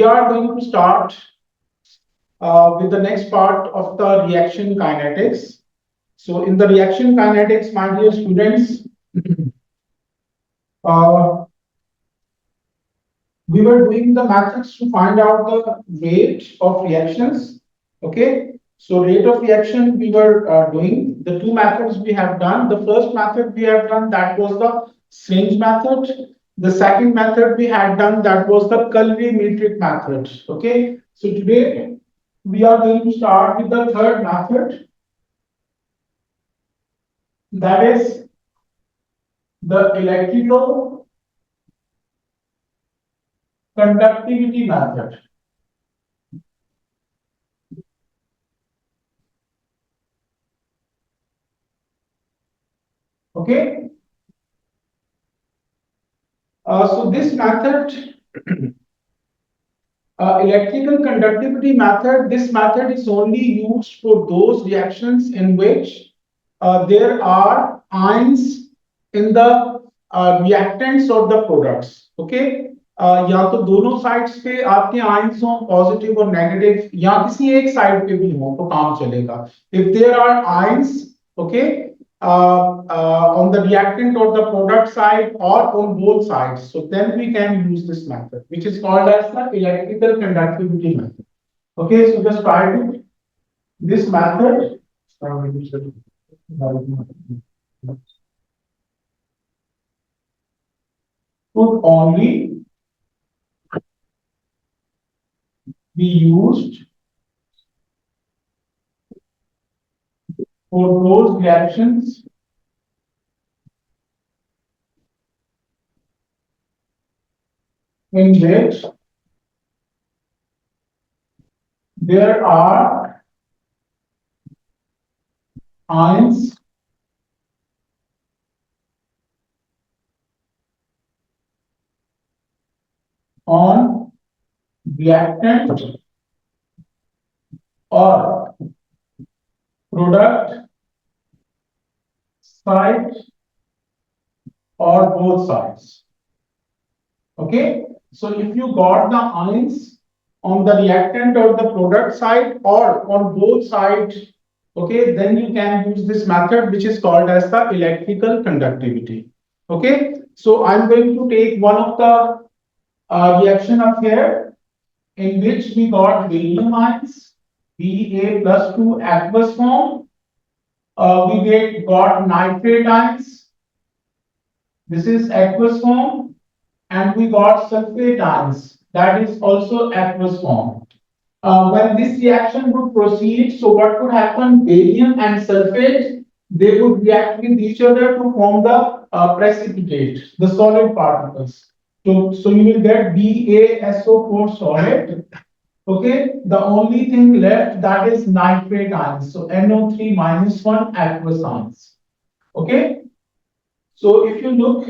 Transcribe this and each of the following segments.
are going to start with the next part of the reaction kinetics. So in the reaction kinetics, my dear students, uh, we were doing the methods to find out the rate of reactions. Okay, so rate of reaction we were doing. The two methods we have done. The first method we have done, that was the syringe method. The second method we had done, that was the colorimetric method. Okay, so today we are going to start with the third method, that is the electrical conductivity method. Okay, so this method, electrical conductivity method, this method is only used for those reactions in which there are ions in the reactants or the products. Okay, या तो दोनों sides पे आपके ions हो, positive और negative, या किसी एक साइड पे भी हो तो काम चलेगा. If there are ions, okay, on the reactant or the product side or on both sides, so then we can use this method, which is called as the electrical conductivity method. Okay, so just try to this method could only be used for those reactions in which there are ions on reactant or product side or both sides. Okay, so if you got the ions on the reactant or the product side or on both sides, okay, then you can use this method, which is called as the electrical conductivity. Okay, so I'm going to take one of the reaction up here in which we got beryllium ions, Ba plus 2 aqueous form. We got nitrate ions. This is aqueous form, and we got sulfate ions. That is also aqueous form. When this reaction would proceed, so what would happen? Barium and sulfate, they would react with each other to form the precipitate, the solid particles. So you will get BaSO4 solid. Okay, the only thing left, that is nitrate ions. So NO3 minus 1 aqueous ions. Okay, so if you look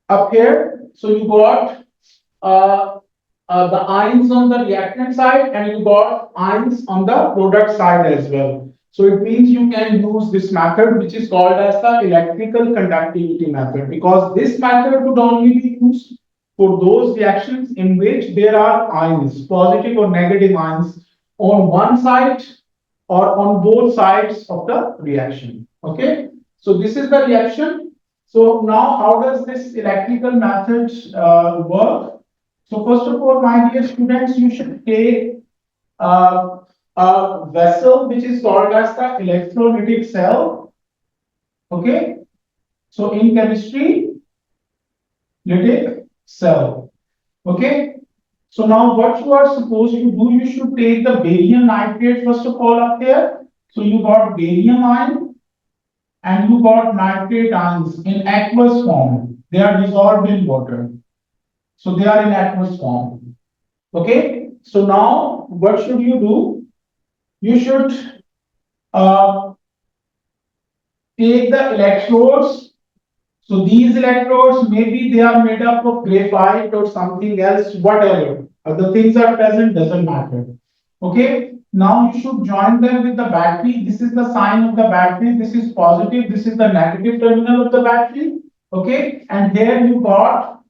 up here, so you got the ions on the reactant side and you got ions on the product side as well. So it means you can use this method, which is called as the electrical conductivity method, because this method would only be used for those reactions in which there are ions, positive or negative ions, on one side or on both sides of the reaction. Okay, so this is the reaction. So now how does this electrical method work? So first of all, my dear students, you should take a vessel which is called as the electrolytic cell. Okay, so in chemistry, lytic cell. Okay, so now what you are supposed to do, you should take the barium nitrate first of all up here. So you got barium ion and you got nitrate ions in aqueous form. They are dissolved in water. So they are in aqueous form. Okay, so now what should you do? You should take the electrodes. So these electrodes, maybe they are made up of graphite or something else, whatever. Other things are present, doesn't matter. Okay, now you should join them with the battery. This is the sign of the battery. This is positive. This is the negative terminal of the battery. Okay, and here you got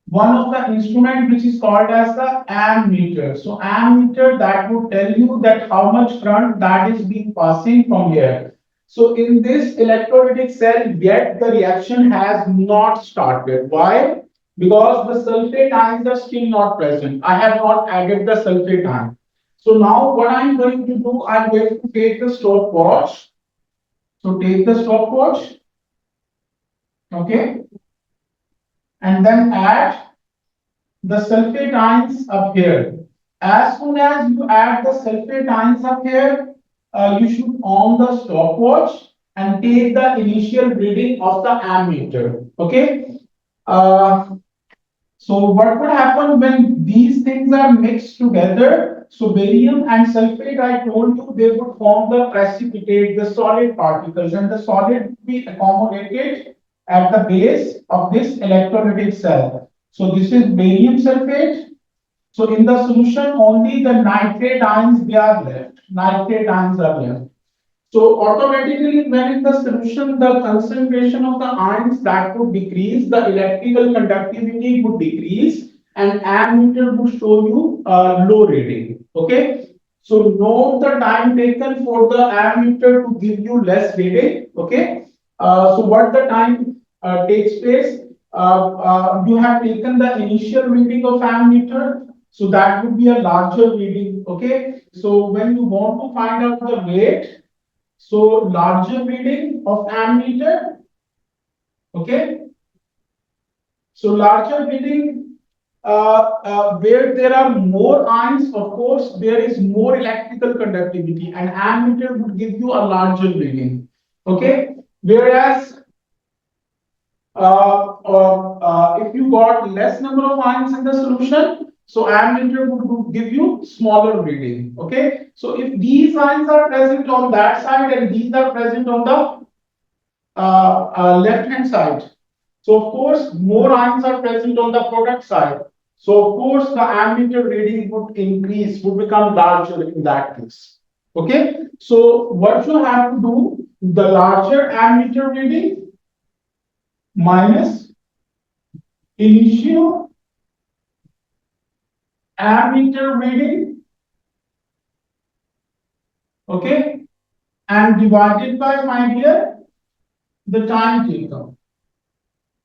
one of the instrument which is called as the ammeter. So ammeter that would tell you that how much current that is being passing from here. So in this electrolytic cell, yet the reaction has not started. Why? Because the sulfate ions are still not present. I have not added the sulfate ion. So now what I'm going to do, I'm going to take the stopwatch. So take the stopwatch, okay, and then add the sulfate ions up here. As soon as you add the sulfate ions up here, you should on the stopwatch and take the initial reading of the ammeter. Okay. Uh, so what would happen when these things are mixed together? So barium and sulfate, I told you, they would form the precipitate, the solid particles, and the solid would be accommodated at the base of this electrolytic cell. So this is barium sulfate. So in the solution, only the nitrate ions they are left. Nitrate ions are left. So automatically, when in the solution, the concentration of the ions that would decrease, the electrical conductivity would decrease, and ammeter would show you a low reading. Okay. So note the time taken for the ammeter to give you less reading. Okay. So what the time takes place? You have taken the initial reading of ammeter, so that would be a larger reading. Okay. So when you want to find out the rate, so larger reading of ammeter, okay. So larger reading, where there are more ions, of course, there is more electrical conductivity, and ammeter would give you a larger reading, okay. Whereas if you got less number of ions in the solution, so ammeter would give you smaller reading, okay. So if these ions are present on that side and these are present on the left hand side. So of course, more ions are present on the product side. So of course, the ammeter reading would increase, would become larger in that case. Okay. So what you have to do, the larger ammeter reading minus initial ammeter reading, okay, and divided by, my dear, the time taken.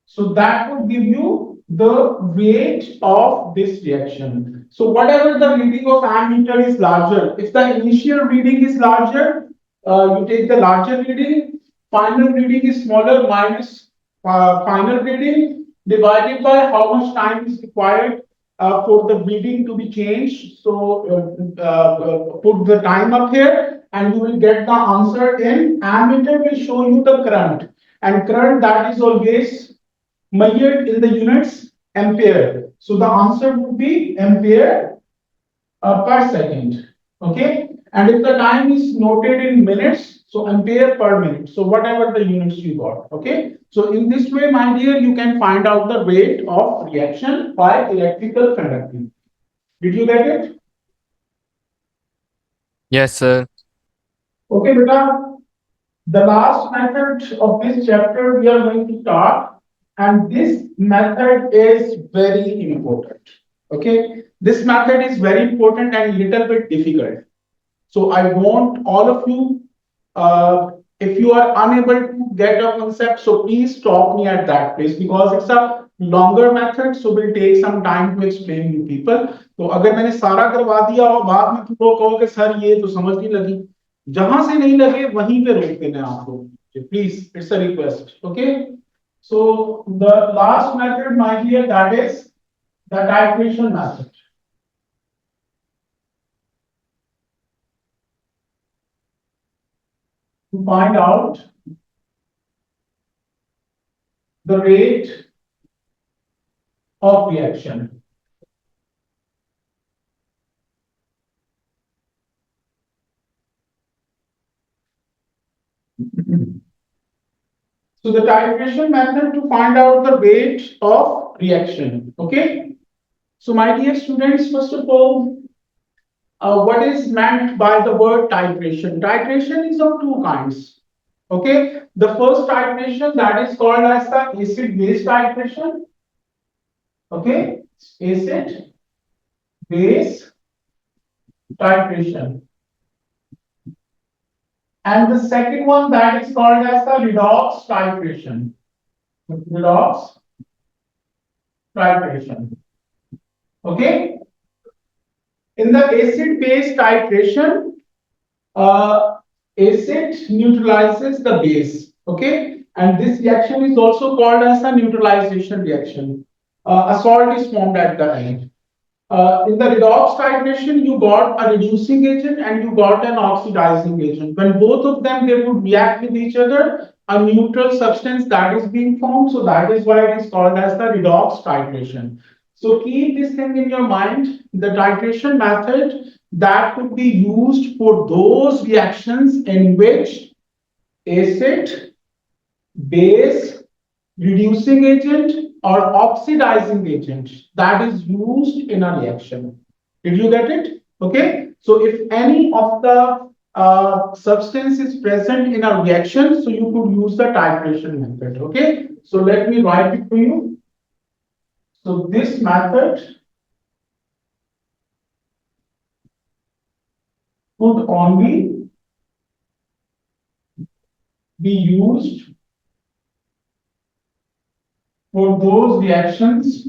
So that would give you the rate of this reaction. So whatever the reading of ammeter is larger, if the initial reading is larger, you take the larger reading, final reading is smaller minus final reading divided by how much time is required for the reading to be changed. So put the time up here and you will get the answer in ammeter will show you the current, and current that is always measured in the units ampere. So the answer would be ampere per second. Okay. And if the time is noted in minutes, so ampere per minute. So whatever the units you got. Okay. So in this way, my dear, you can find out the rate of reaction by electrical conductivity. Did you get it? Yes, sir. Okay, beta. The last method of this chapter we are going to start, and this method is very important. Okay, this method is very important and little bit difficult. So I want all of you, if you are unable to get a concept, so please stop me at that place because it's a longer method, so will take some time to explain you people. तो अगर मैंने सारा करवा दिया और बाद में तुम लोग कहो कि सर ये तो समझ नहीं लगी, जहां से नहीं लगे वहीं पे रोक देना आपको, please it's a request, okay. So the last method, my dear, that is the titration method. To find out the rate of reaction. So the titration method to find out the rate of reaction. Okay. So my dear students, first of all, what is meant by the word titration? Titration is of two kinds. Okay. The first titration that is called as the acid base titration. Okay, acid base titration. And the second one that is called as the redox titration. Redox titration. Okay, in the acid base titration, uh, acid neutralizes the base. Okay, and this reaction is also called as a neutralization reaction. A salt is formed at the end. In the redox titration, you got a reducing agent and you got an oxidizing agent. When both of them they would react with each other, a neutral substance that is being formed. So that is why it is called as the redox titration. So keep this thing in your mind. The titration method that could be used for those reactions in which acid, base, reducing agent or oxidizing agent that is used in a reaction. Did you get it? Okay. So if any of the substance is present in a reaction, so you could use the titration method. Okay. So let me write it for you. So this method could only be used for those reactions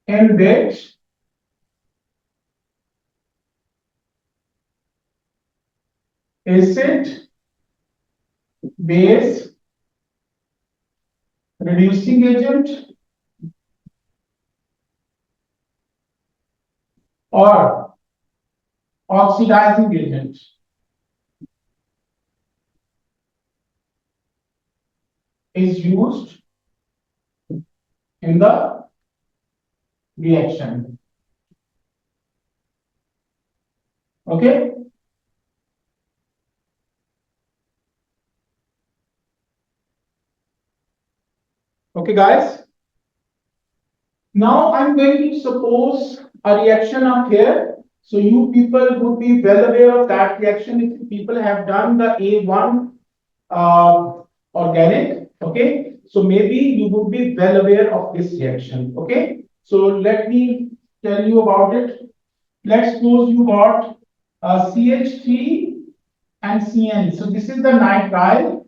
in which acid, base, reducing agent or oxidizing agent is used in the reaction. Okay. Okay, guys. Now I'm going to suppose a reaction up here. So you people would be well aware of that reaction if you people have done the A1 organic. Okay. So maybe you would be well aware of this reaction. Okay. So let me tell you about it. Let's suppose you got CH3 and CN. So this is the nitrile.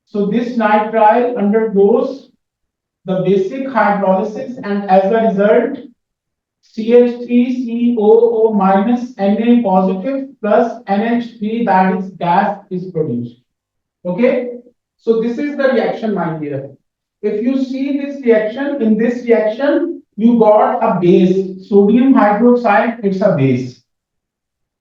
So this nitrile undergoes the basic hydrolysis and as a result CH3COO minus Na positive plus NH3 that is gas is produced. Okay. So this is the reaction my dear. If you see this reaction, in this reaction you got a base, sodium hydroxide, it's a base.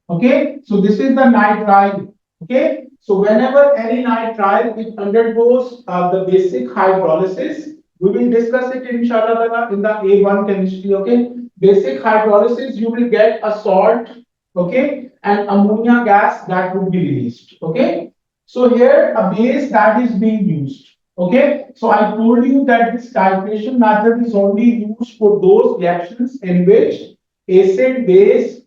Okay, so this is the nitrile. Okay, so whenever any nitrile it undergoes the basic hydrolysis, we will discuss it inshallah in the A1 chemistry. Okay, basic hydrolysis you will get a salt. Okay, and ammonia gas that would be released. Okay, so here a base that is being used. Okay, so I told you that this titration method is only used for those reactions in which acid base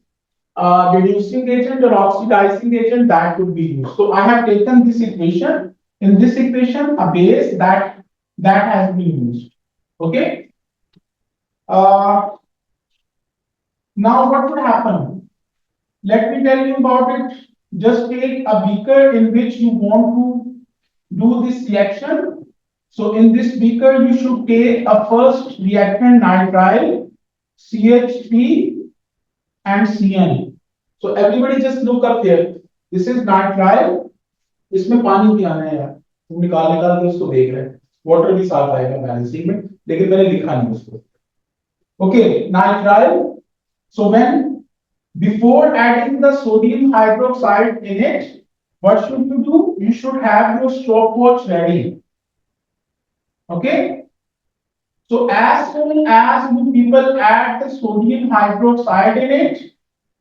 reducing agent or oxidizing agent that could be used. So I have taken this equation. In this equation, a base that has been used. Okay. Uh, Now what would happen? Let me tell you about it. Just take a beaker in which you want to do this reaction. So in this beaker, you should take a first reactant nitrile, CH3 and CN. So everybody just look up here. This is nitrile. इसमें पानी भी आना है यार. तुम निकाल के उसको देख रहे हैं. वाटर भी साथ आएगा बैलेंसिंग में, लेकिन मैंने लिखा नहीं उसको. Okay, nitrile. So when before adding the sodium hydroxide in it, what should you do? You should have your stopwatch ready. Okay. So as soon as you people add the sodium hydroxide in it,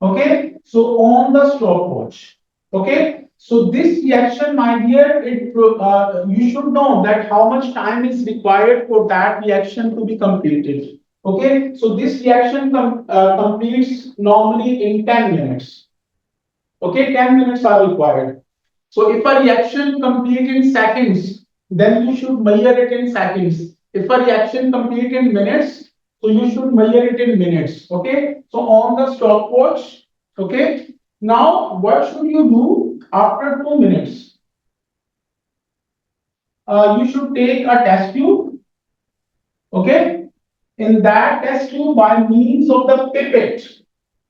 okay, so on the stopwatch, okay, so this reaction, my dear, you should know that how much time is required for that reaction to be completed. Okay, so this reaction completes normally in 10 minutes. Okay, 10 minutes are required. So if a reaction complete in seconds, then you should measure it in seconds. If a reaction complete in minutes, so you should measure it in minutes. Okay. So on the stopwatch. Okay. Now what should you do after 2 minutes? You should take a test tube. Okay. In that test tube, by means of the pipette.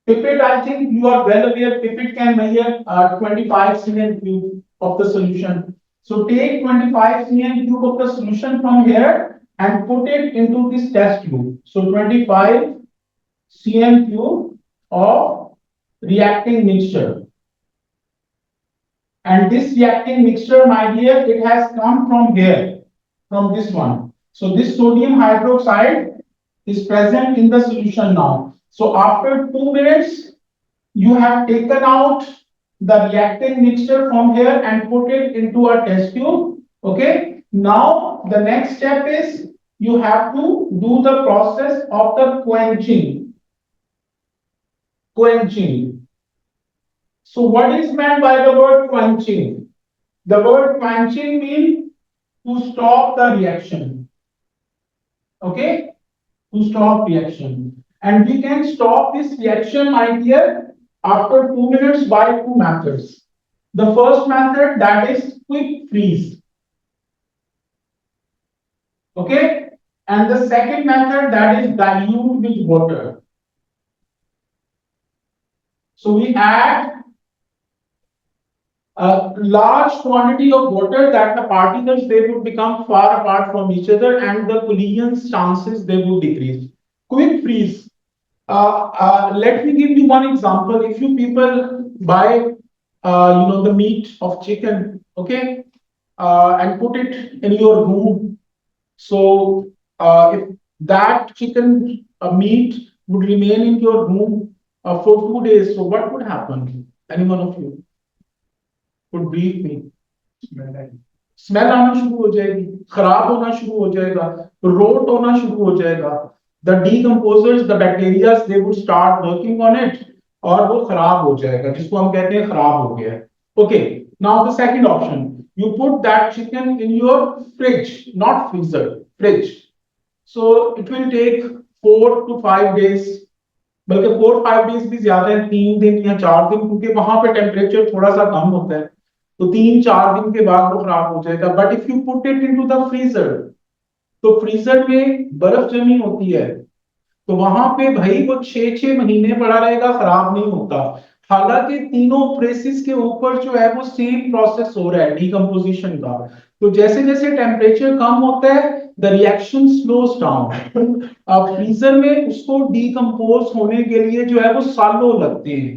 Pipette, I think you are well aware, pipette can measure 25 cm cube of the solution. So take 25 cm cube of the solution from here and put it into this test tube. So 25 cm cube of reacting mixture. And this reacting mixture, my dear, it has come from here, from this one. So this sodium hydroxide is present in the solution now. So after 2 minutes, you have taken out the reacting mixture from here and put it into a test tube. Okay. Now the next step is you have to do the process of the quenching. Quenching. So what is meant by the word quenching? The word quenching means to stop the reaction. Okay. To stop reaction. And we can stop this reaction, my dear, after 2 minutes by two methods. The first method, that is quick freeze. Okay. And the second method, that is dilute with water. So we add a large quantity of water that the particles, they would become far apart from each other and the collision chances, they would decrease. Quick freeze. Let me give you one example. If you people buy, the meat of chicken, okay, and put it in your room. So if that chicken meat would remain in your room for 2 days, so what would happen? Any one of you would brief me. Smell आना शुरू हो जाएगी, खराब होना शुरू हो जाएगा, road होना शुरू हो जाएगा. The decomposers, the bacteria, they would start working on it, और वो खराब हो जाएगा, जिसको हम कहते हैं खराब हो गया. Okay. Now the second option, you put that chicken in your fridge, not freezer, fridge. So it will take 4 to 5 days. बल्कि 4-5 days भी ज्यादा है, 3 दिन या 4 दिन, क्योंकि वहां पे टेम्परेचर थोड़ा सा कम होता है, तो 3-4 दिन के बाद वो खराब हो जाएगा. But if you put it into the freezer, तो फ्रीजर में बर्फ जमी होती है, तो वहां पे भाई वो 6-6 महीने पड़ा रहेगा, खराब नहीं होता. हालांकि तीनों प्रेसेस के ऊपर जो है वो सेम प्रोसेस हो रहा है डीकंपोजिशन का. तो जैसे जैसे टेम्परेचर कम होता है, द रिएक्शन स्लोस डाउन. अब फ्रीजर में उसको डीकंपोज होने के लिए जो है वो सालों लगते हैं,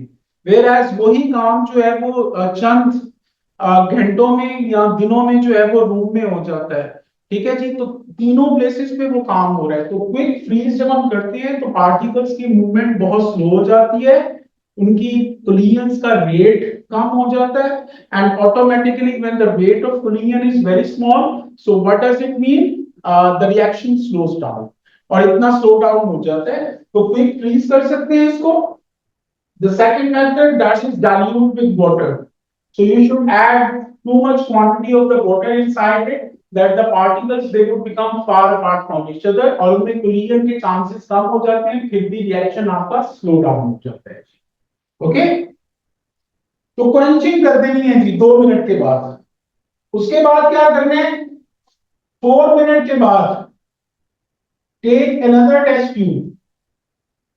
वेयर एज वही काम जो है वो चंद घंटों में या दिनों में जो है वो रूम में हो जाता है. ठीक है जी. तो तीनों प्लेसेस पे वो काम हो रहा है. तो क्विक फ्रीज जब हम करते हैं तो पार्टिकल्स की मूवमेंट बहुत स्लो हो जाती है, उनकी कोलिजन्स का रेट कम हो जाता है, and automatically when the rate of collision is very small, so what does it mean, the reaction slows down, और इतना स्लो डाउन हो जाता है. तो क्विक फ्रीज कर सकते हैं इसको. The second method, that is dilute with water. So you should add too much quantity of the water inside it that the particles, they would become far apart from each other, और उनमें collision के chances कम हो जाते हैं, फिर भी reaction आपका slow down हो जाता है. ओके. तो quenching कर देनी है जी 2 मिनट के बाद. उसके बाद क्या करना है, 4 मिनट के बाद take another test tube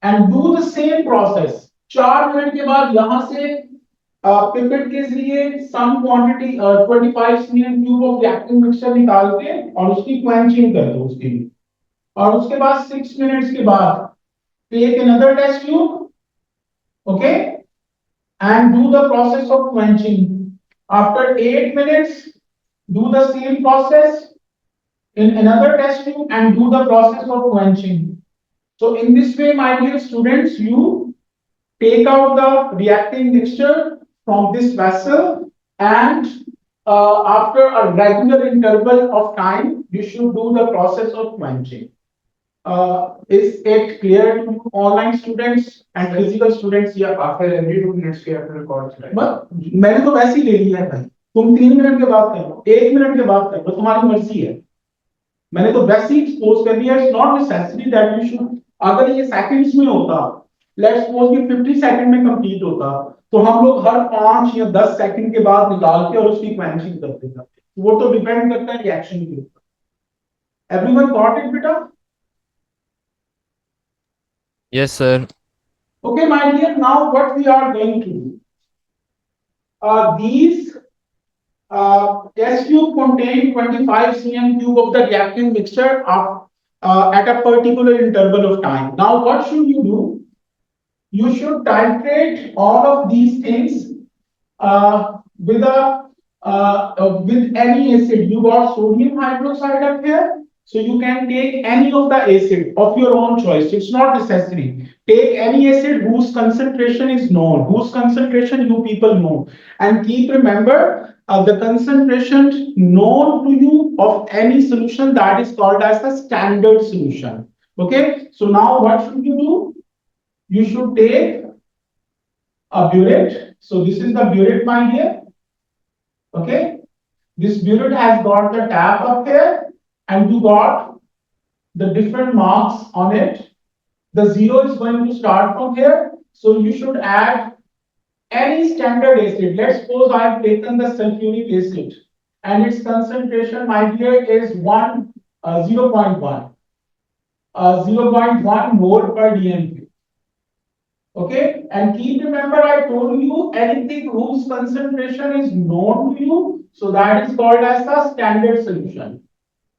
and do the same process. 4 minute के बाद यहां से पिपेट के जरिए some quantity 25 million cube of reactive mixture निकाल के और उसकी क्वेंचिंग कर दो उसके लिए. और उसके बाद 6 मिनट्स के बाद take another test tube, okay, and do the process of quenching. After 8 minutes do the same process in another test tube and do the process of quenching. So in this way, my dear students, you take out the reacting mixture from this vessel, and after a regular interval of time, you should do the process of quenching. Is it clear to online students and physical students? Yeah, after every 2 minutes we have to record. But मैंने तो वैसे ही ले लिया है भाई, तुम 3 minute के बाद कर लो, 1 मिनट के बाद कर लो, तुम्हारी मर्जी है। मैंने तो वैसे ही एक्सपोज कर दिया, it's not necessary that you should. अगर ये सेकंड्स में होता, लेट्स सपोज कि 50 सेकंड में कंप्लीट होता, तो हम लोग हर 5 या 10 सेकंड के बाद निकाल के और उसकी क्वेंचिंग करते थे। वो तो डिपेंड करता है रिएक्शन के ऊपर। एवरीवन गॉट इट बेटा? Yes, sir. Okay, my dear, now what we are going to do, these test tube contain 25 cm cube of the reactant mixture at a particular interval of time. Now what should you do? You should titrate all of these things with with any acid. You got sodium hydroxide up here, so you can take any of the acid of your own choice. It's not necessary. Take any acid whose concentration is known, whose concentration you people know, and keep remember the concentration known to you of any solution, that is called as the standard solution. Okay, so now what should you do? You should take a burette. So this is the burette, my dear. Okay, this burette has got the tab up here, and you got the different marks on it. The zero is going to start from here. So you should add any standard acid. Let's suppose I have taken the sulfuric acid, and its concentration, my dear, is 0.1, 0.1 mole per dm. Okay, and keep remember I told you anything whose concentration is known to you, so that is called as the standard solution.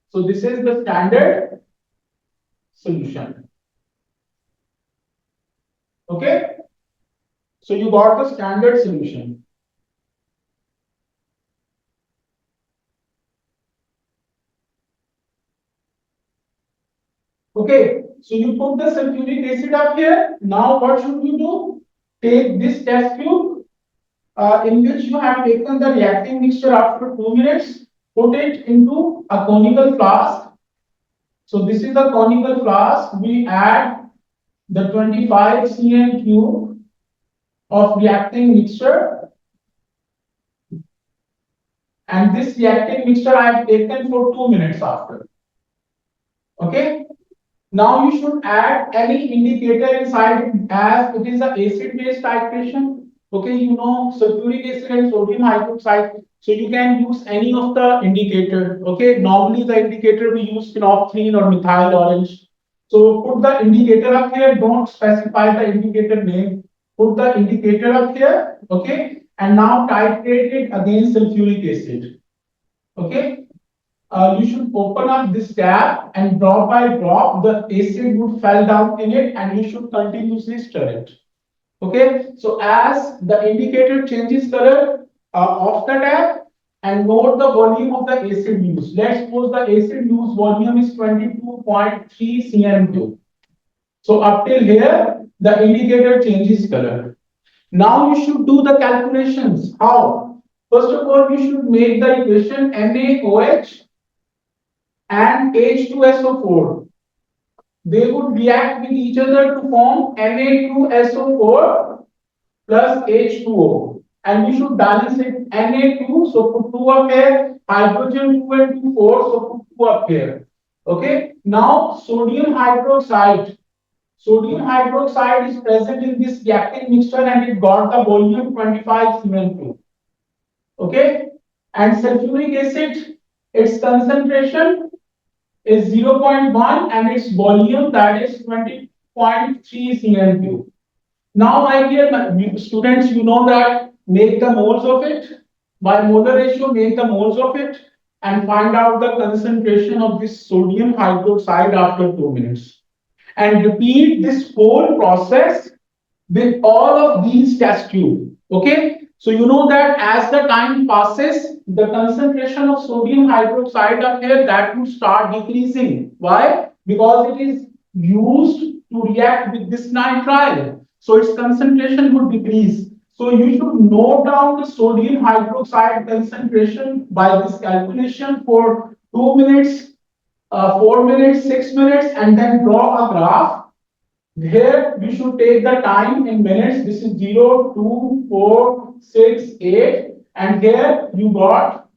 So this is the standard solution. Okay, so you got the standard solution. Okay, so you put the sulfuric acid up here. Now what should you do? Take this test tube in which you have taken the reacting mixture after 2 minutes, put it into a conical flask. So this is a conical flask. We add the 25 cm cube of reacting mixture, and this reacting mixture I have taken for 2 minutes after. Okay. Now you should add any indicator inside it, as it is a acid based titration. Okay, you know sulfuric acid and sodium hydroxide. So you can use any of the indicator. Okay, normally the indicator we use phenolphthalein or methyl orange. So put the indicator up here. Don't specify the indicator name. Put the indicator up here. Okay, and now titrate it against sulfuric acid. Okay, you should open up this tab, and drop by drop the acid would fall down in it, and you should continuously stir it. Okay, so as the indicator changes color of the tab, and note the volume of the acid used. Let's suppose the acid used volume is 22.3 cm3. So up till here the indicator changes color. Now you should do the calculations. How? First of all, you should make the equation NaOH and H2SO4. They would react with each other to form Na2SO4 plus H2O. And we should balance it. Na2, so put 2 up here. Hydrogen 2 and 2, 4, so put 2 up here. Okay. Now sodium hydroxide. Sodium hydroxide is present in this reacting mixture, and it got the volume 25 cm3. Okay. And sulfuric acid, its concentration is 0.1, and its volume, that is 20.3 cm3. Now, my dear students, you know that make the moles of it by molar ratio, make the moles of it, and find out the concentration of this sodium hydroxide after 2 minutes. And repeat this whole process with all of these test tubes. Okay, so you know that as the time passes, the concentration of sodium hydroxide up here, that would start decreasing. Why? Because it is used to react with this nitrile, so its concentration would decrease. So you should note down the sodium hydroxide concentration by this calculation for 2 minutes, 4 minutes, 6 minutes, and then draw a graph. Here we should take the time in minutes. This is 0, 2, 4, 6, 8, and here you got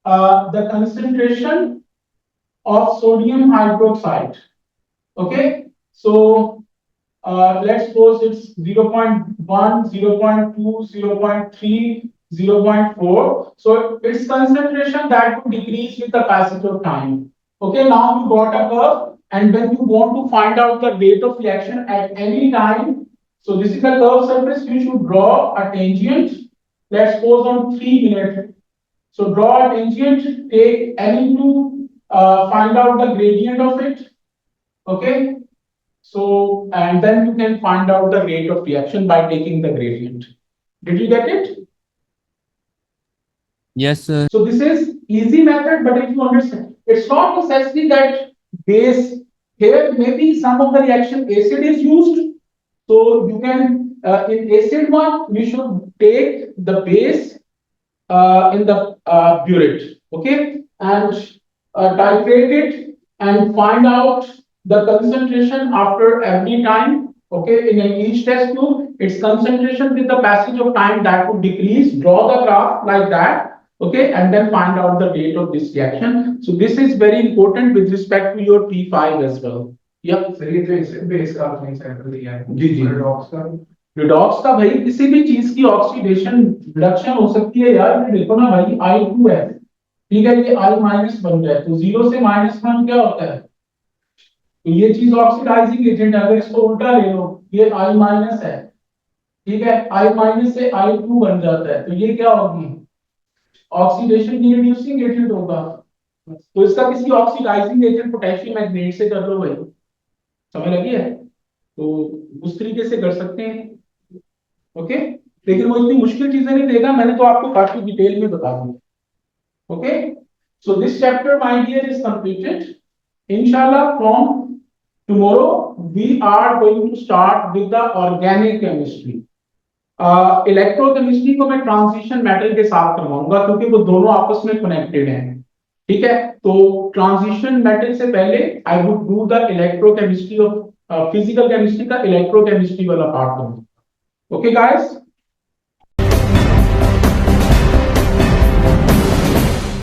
the concentration of sodium hydroxide. Okay, so let's suppose it's 0.1, 0.2, 0.3, 0.4. So its concentration that would decrease with the passage of time. Okay, now you got a curve, and when you want to find out the rate of reaction at any time, so this is a curved surface, you should draw a tangent. Let's suppose on 3 minutes. So draw a tangent, take any to find out the gradient of it. Okay, so, and then you can find out the rate of reaction by taking the gradient. Did you get it? Yes, sir. So this is easy method, but if you understand, it's not necessary that base, here maybe some of the reaction acid is used. So you can, in acid one, you should take the base in the burette, okay, and titrate it and find out the concentration after every time, okay, in each test tube, its concentration with the passage of time that would decrease, draw the graph like that, okay, and then find out the rate of this reaction. So this is very important with respect to your P5 as well. Yep. Sir ये तो इससे base का आपने sample दिया है जी जी redox का redox का भाई किसी भी चीज की ऑक्सीडेशन रिडक्शन हो सकती है यार ये देखो ना भाई I2 है ठीक है ये I माइनस बन गया तो 0 से -1 क्या होता है तो ये चीज ऑक्सीडाइजिंग एजेंट है अगर इसको उल्टा ले लो ये I माइनस है ठीक है I माइनस से I2 बन जाता है तो ये क्या होगी ऑक्सीडेशन की रिड्यूसिंग एजेंट होगा तो इसका किसी ऑक्सीडाइजिंग एजेंट पोटेशियम मैग्नेट से कर लो भाई समझ लगी है तो उस तरीके से कर सकते हैं ओके लेकिन वो इतनी मुश्किल चीजें नहीं देगा मैंने तो आपको काफी डिटेल में बता दिया okay so this chapter my dear is completed इंशाल्लाह from tomorrow we are going to start with the organic chemistry electrochemistry को मैं ट्रांजिशन मेटल के साथ करवाऊंगा क्योंकि वो दोनों आपस में कनेक्टेड हैं ठीक है तो ट्रांजिशन मेटल से पहले I would do the electrochemistry of physical chemistry का इलेक्ट्रोकेमिस्ट्री वाला पार्ट दूंगा ओके गाइस